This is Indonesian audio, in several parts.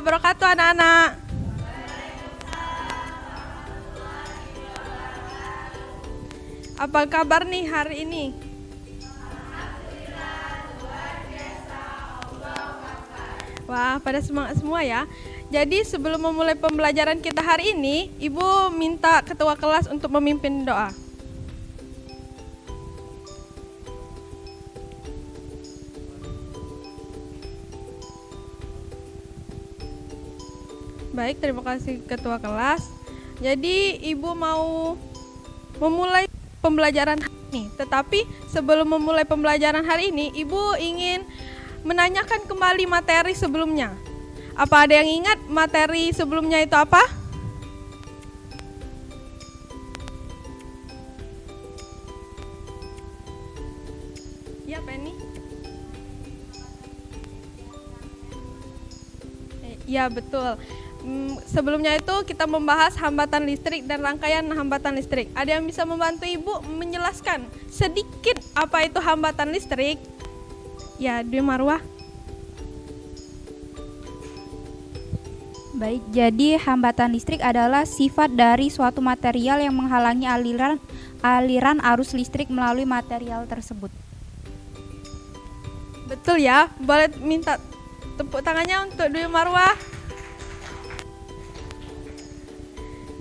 wabarakatuh anak-anak. Apa kabar nih hari ini? Wah, pada semangat semua ya. Jadi sebelum memulai pembelajaran kita hari ini, Ibu minta ketua kelas untuk memimpin doa. Baik, terima kasih ketua kelas. Jadi Ibu mau memulai pembelajaran hari ini. Tetapi sebelum memulai pembelajaran hari ini, Ibu ingin menanyakan kembali materi sebelumnya. Apa ada yang ingat materi sebelumnya itu apa? Ya, Penny. Ya, betul. Sebelumnya itu kita membahas hambatan listrik dan rangkaian hambatan listrik. Ada yang bisa membantu Ibu menjelaskan sedikit apa itu hambatan listrik? Ya, Dwi Marwah. Baik, jadi hambatan listrik adalah sifat dari suatu material yang menghalangi aliran arus listrik melalui material tersebut. Betul ya, boleh minta tepuk tangannya untuk Dwi Marwah.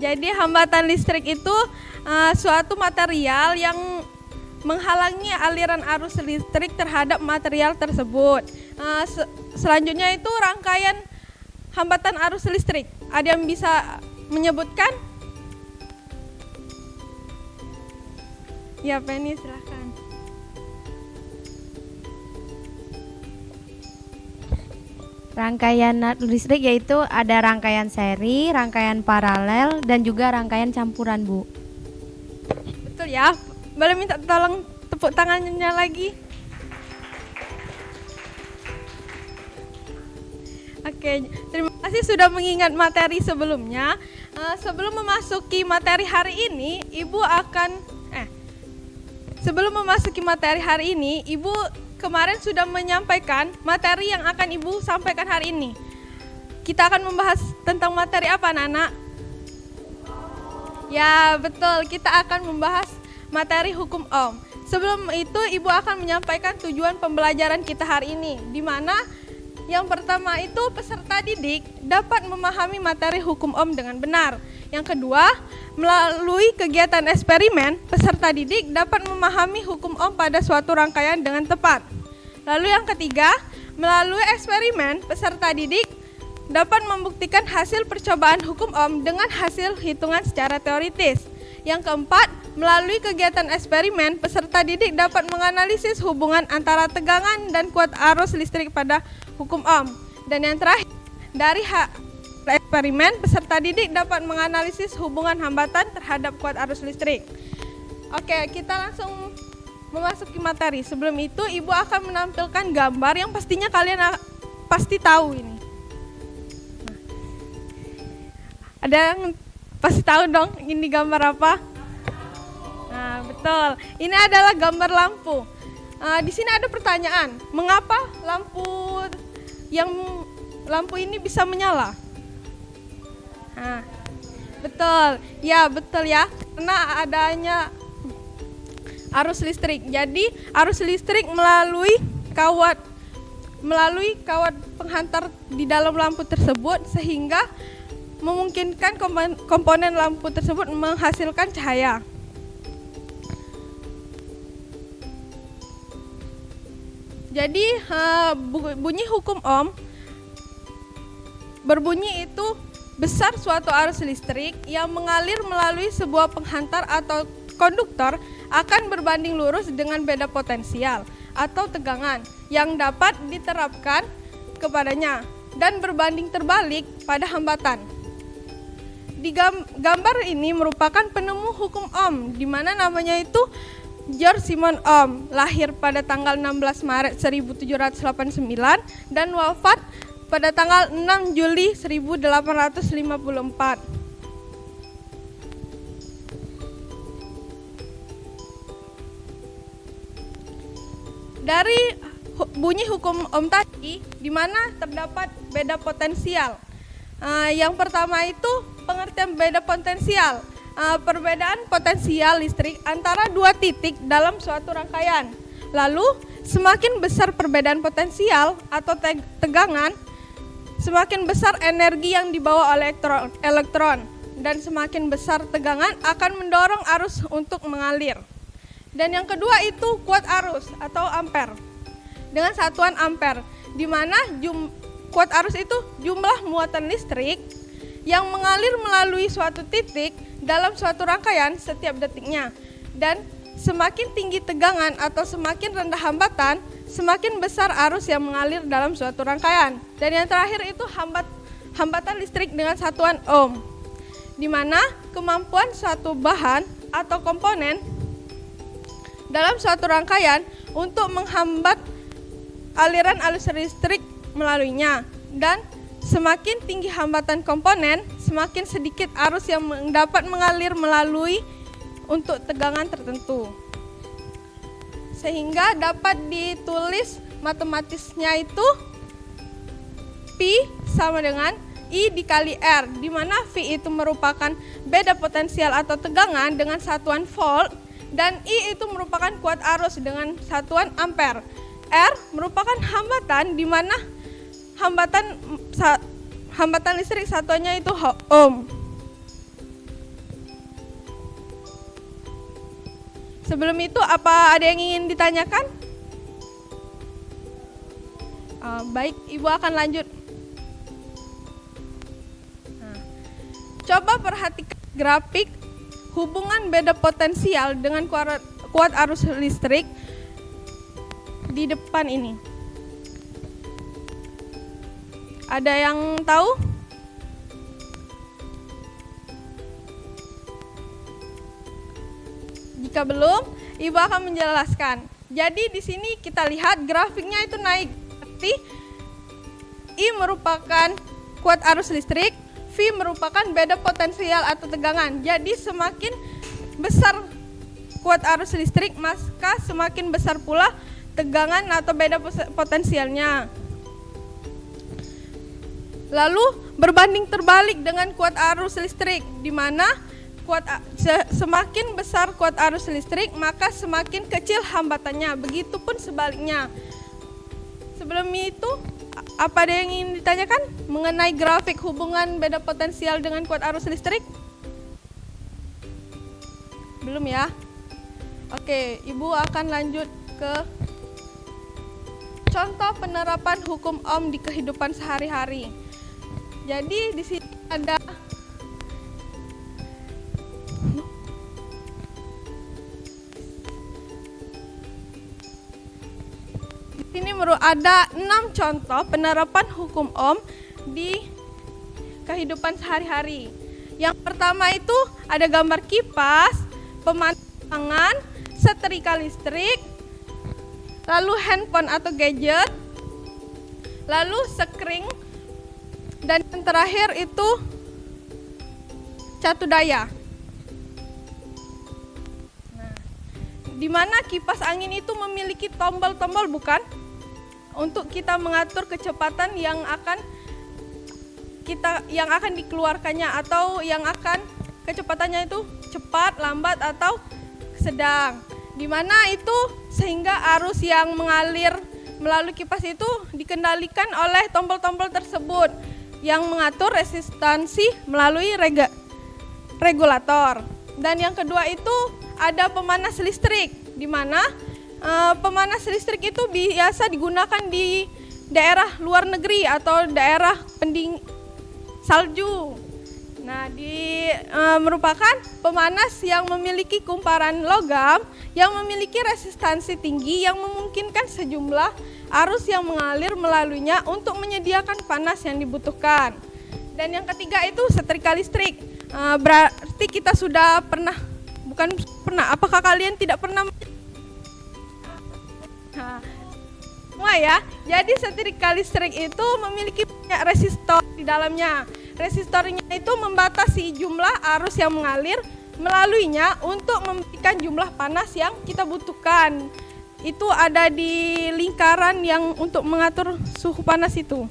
Jadi hambatan listrik itu suatu material yang menghalangi aliran arus listrik terhadap material tersebut. Selanjutnya itu rangkaian hambatan arus listrik. Ada yang bisa menyebutkan? Ya, Penny, silahkan. Rangkaian listrik yaitu ada rangkaian seri, rangkaian paralel, dan juga rangkaian campuran, Bu. Betul ya. Boleh minta tolong tepuk tangannya lagi? Oke, terima kasih sudah mengingat materi sebelumnya. Sebelum memasuki materi hari ini, Ibu kemarin sudah menyampaikan materi yang akan Ibu sampaikan hari ini. Kita akan membahas tentang materi apa, anak-anak? Ya, betul. Kita akan membahas materi hukum Ohm. Sebelum itu, Ibu akan menyampaikan tujuan pembelajaran kita hari ini, di mana yang pertama itu peserta didik dapat memahami materi hukum Ohm dengan benar. Yang kedua, melalui kegiatan eksperimen, peserta didik dapat memahami hukum Ohm pada suatu rangkaian dengan tepat. Lalu yang ketiga, melalui eksperimen, peserta didik dapat membuktikan hasil percobaan hukum Ohm dengan hasil hitungan secara teoritis. Yang keempat, melalui kegiatan eksperimen, peserta didik dapat menganalisis hubungan antara tegangan dan kuat arus listrik pada hukum Ohm. Dan yang terakhir, dari eksperimen, peserta didik dapat menganalisis hubungan hambatan terhadap kuat arus listrik. Oke, kita langsung memasuki materi. Sebelum itu, Ibu akan menampilkan gambar yang pastinya kalian pasti tahu ini. Ada yang pasti tahu dong ini gambar apa? Nah, betul. Ini adalah gambar lampu. Di sini ada pertanyaan, mengapa lampu ini bisa menyala? Nah, betul. Ya, betul ya. Karena adanya arus listrik. Jadi, arus listrik melalui kawat penghantar di dalam lampu tersebut sehingga memungkinkan komponen lampu tersebut menghasilkan cahaya. Jadi bunyi hukum Ohm berbunyi itu besar suatu arus listrik yang mengalir melalui sebuah penghantar atau konduktor akan berbanding lurus dengan beda potensial atau tegangan yang dapat diterapkan kepadanya dan berbanding terbalik pada hambatan. Di gambar ini merupakan penemu hukum Ohm, di mana namanya itu George Simon Ohm, lahir pada tanggal 16 Maret 1789 dan wafat pada tanggal 6 Juli 1854. Dari bunyi hukum Ohm tadi, di mana terdapat beda potensial Yang pertama itu pengertian beda potensial. Perbedaan potensial listrik antara dua titik dalam suatu rangkaian. Lalu, semakin besar perbedaan potensial atau tegangan, semakin besar energi yang dibawa oleh elektron, dan semakin besar tegangan akan mendorong arus untuk mengalir. Dan yang kedua itu kuat arus atau ampere dengan satuan ampere, di mana kuat arus itu jumlah muatan listrik yang mengalir melalui suatu titik dalam suatu rangkaian setiap detiknya. Dan semakin tinggi tegangan atau semakin rendah hambatan, semakin besar arus yang mengalir dalam suatu rangkaian. Dan yang terakhir itu hambatan listrik dengan satuan ohm, di mana kemampuan suatu bahan atau komponen dalam suatu rangkaian untuk menghambat aliran arus listrik melaluinya. Dan semakin tinggi hambatan komponen, semakin sedikit arus yang dapat mengalir melalui untuk tegangan tertentu. Sehingga dapat ditulis matematisnya itu P sama dengan I dikali R, di mana V itu merupakan beda potensial atau tegangan dengan satuan volt, dan I itu merupakan kuat arus dengan satuan ampere. R merupakan hambatan, di mana hambatan listrik satuannya itu ohm. Sebelum itu, apa ada yang ingin ditanyakan? Baik, Ibu akan lanjut. Coba perhatikan grafik hubungan beda potensial dengan kuat arus listrik di depan ini. Ada yang tahu? Jika belum, Ibu akan menjelaskan. Jadi di sini kita lihat grafiknya itu naik. Berarti I merupakan kuat arus listrik, V merupakan beda potensial atau tegangan. Jadi semakin besar kuat arus listrik, maka semakin besar pula tegangan atau beda potensialnya. Lalu berbanding terbalik dengan kuat arus listrik, di mana semakin besar kuat arus listrik, maka semakin kecil hambatannya. Begitupun sebaliknya. Sebelum itu, apa ada yang ingin ditanyakan mengenai grafik hubungan beda potensial dengan kuat arus listrik? Belum ya? Oke, Ibu akan lanjut ke contoh penerapan hukum Ohm di kehidupan sehari-hari. Jadi di sini ada ada 6 contoh penerapan hukum Ohm di kehidupan sehari-hari. Yang pertama itu ada gambar kipas, pemandangan, setrika listrik, lalu handphone atau gadget, lalu sekring, dan yang terakhir itu catu daya. Nah, di mana kipas angin itu memiliki tombol-tombol, bukan? Untuk kita mengatur kecepatan yang akan dikeluarkannya, atau yang akan kecepatannya itu cepat, lambat, atau sedang. Di mana itu sehingga arus yang mengalir melalui kipas itu dikendalikan oleh tombol-tombol tersebut yang mengatur resistansi melalui regulator. Dan yang kedua itu ada pemanas listrik, di mana pemanas listrik itu biasa digunakan di daerah luar negeri atau daerah salju. Nah, merupakan pemanas yang memiliki kumparan logam yang memiliki resistansi tinggi yang memungkinkan sejumlah arus yang mengalir melaluinya untuk menyediakan panas yang dibutuhkan. Dan yang ketiga itu setrika listrik. Berarti kita sudah apakah kalian tidak pernah? Semua ya. Jadi setrika listrik itu memiliki banyak resistor di dalamnya. Resistornya itu membatasi jumlah arus yang mengalir melaluinya untuk memberikan jumlah panas yang kita butuhkan. Itu ada di lingkaran yang untuk mengatur suhu panas itu.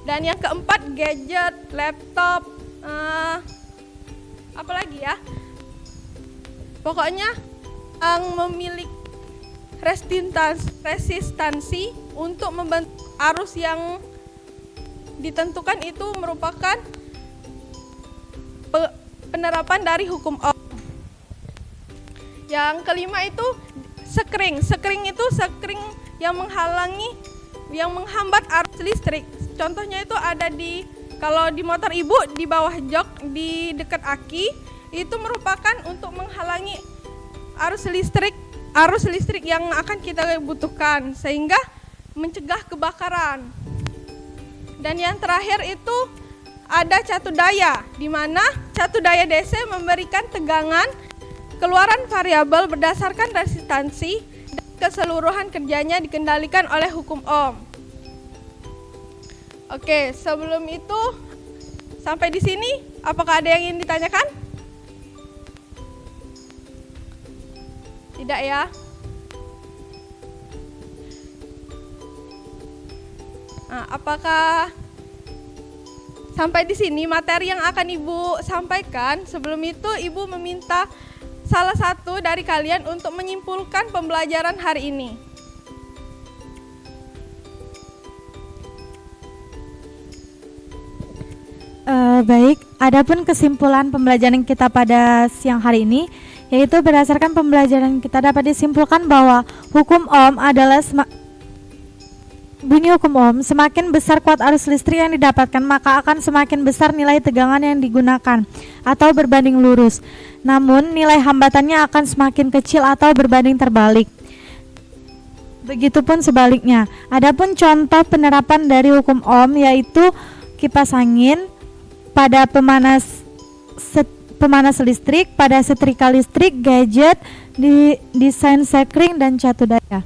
Dan yang keempat, gadget, laptop, apa lagi ya? Pokoknya yang memiliki resistansi untuk membantu arus yang ditentukan itu merupakan penerapan dari hukum Ohm. Yang kelima itu sekring. Sekring itu sekring yang menghambat arus listrik. Contohnya itu ada kalau di motor ibu di bawah jok di dekat aki, itu merupakan untuk menghalangi arus listrik yang akan kita butuhkan sehingga mencegah kebakaran. Dan yang terakhir itu ada catu daya, di mana catu daya DC memberikan tegangan keluaran variabel berdasarkan resistansi dan keseluruhan kerjanya dikendalikan oleh hukum Ohm. Oke, sebelum itu sampai di sini, apakah ada yang ingin ditanyakan? Tidak ya? Nah, apakah sampai di sini materi yang akan Ibu sampaikan? Sebelum itu Ibu meminta salah satu dari kalian untuk menyimpulkan pembelajaran hari ini. Baik, adapun kesimpulan pembelajaran kita pada siang hari ini, yaitu berdasarkan pembelajaran kita dapat disimpulkan bahwa hukum Ohm adalah bunyi hukum Ohm, semakin besar kuat arus listrik yang didapatkan, maka akan semakin besar nilai tegangan yang digunakan atau berbanding lurus. Namun nilai hambatannya akan semakin kecil atau berbanding terbalik. Begitupun sebaliknya. Adapun contoh penerapan dari hukum Ohm yaitu kipas angin pada pemanas listrik, pada setrika listrik, gadget, desain sekring dan catu daya.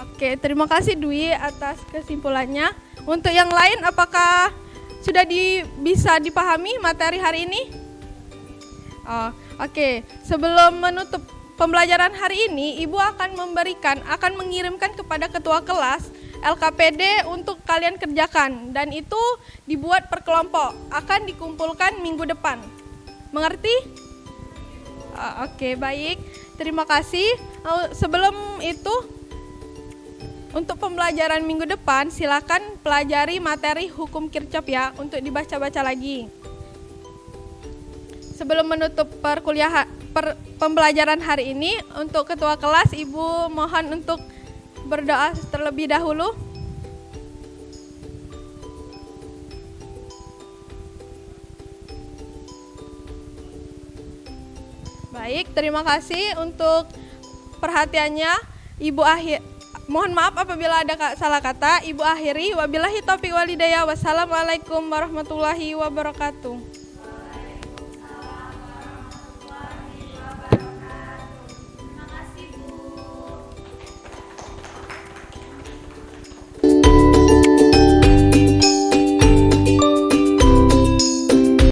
Oke, terima kasih Dwi atas kesimpulannya. Untuk yang lain, apakah sudah bisa dipahami materi hari ini? Oke, sebelum menutup pembelajaran hari ini, Ibu akan mengirimkan kepada ketua kelas LKPD untuk kalian kerjakan, dan itu dibuat per kelompok, akan dikumpulkan minggu depan. Mengerti? Oke, baik. Terima kasih. Sebelum itu, untuk pembelajaran minggu depan, silakan pelajari materi hukum Kirchhoff ya, untuk dibaca-baca lagi. Sebelum menutup pembelajaran hari ini, untuk ketua kelas, Ibu mohon untuk berdoa terlebih dahulu. Baik, terima kasih untuk perhatiannya. Mohon maaf apabila ada salah kata. Ibu akhiri, wabillahi taufiq walhidayah. Wassalamualaikum warahmatullahi wabarakatuh.